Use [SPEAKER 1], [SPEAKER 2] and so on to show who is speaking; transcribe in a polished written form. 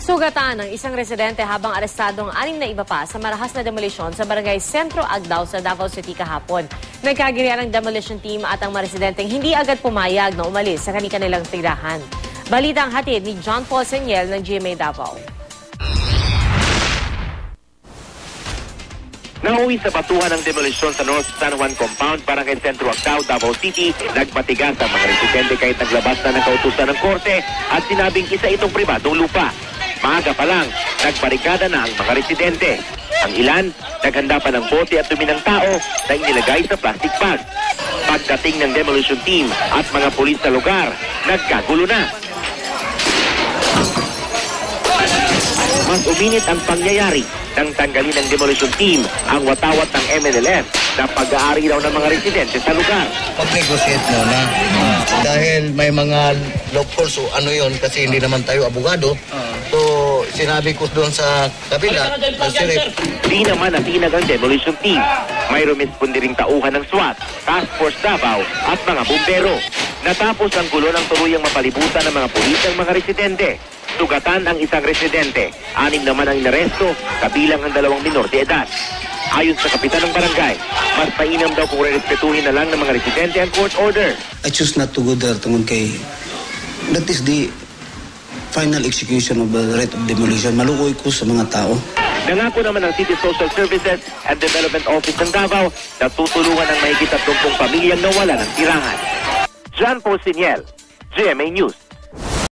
[SPEAKER 1] Sugatan ng isang residente habang arestadong 6 na iba pa sa marahas na demolisyon sa barangay Sentro Agdao sa Davao City kahapon. Nagkagirian ang demolition team at ang mga residenteng hindi agad pumayag na umalis sa kanilang tirahan. Balitang hatid ni John Paul Senyel ng GMA Davao.
[SPEAKER 2] Nauwi sa batuhan ng demolisyon sa North San Juan Compound, barangay Sentro Agdao, Davao City, nagmatigas ang mga residente kahit naglabas na ng kautusan ng korte at sinabing isa itong pribadong lupa. Maaga pa lang, nagbarikada na ang mga residente. Ang ilan, naghanda pa ng bote at dumi ng tao na inilagay sa plastic bag. Pagdating ng demolition team at mga pulis sa lugar, nagkagulo na. Mas uminit ang pangyayari nang tanggalin ng demolition team ang watawat ng MNLF na pag-aari raw ng mga residente sa lugar.
[SPEAKER 3] Pag-negotiate muna. Dahil may mga loopholes o ano yon kasi hindi naman tayo abogado. So, sinabi ko doon sa kabila,
[SPEAKER 2] Di naman natinag ang demolition team. May rumispondi ring tauhan ng SWAT, Task Force Davao at mga bumbero. Natapos ang gulo ng tuluyang mapalibutan ng mga pulis ang mga residente. Sugatan ang isang residente. 6 naman ang inaresto, kabilang ang 2 minor de edad. Ayon sa kapitan ng barangay, mas mainam daw kung respetuhin na lang ng mga residente ang court order.
[SPEAKER 4] I choose not to go there tungkol kay that is the final execution of the right of demolition. Malukoy ko sa mga tao.
[SPEAKER 2] Nangako naman ng City Social Services and Development Office ng Davao na tutulungan ang mahigit 30 pamilyang nawala ng tirahan. John Paul Senyel, GMA News.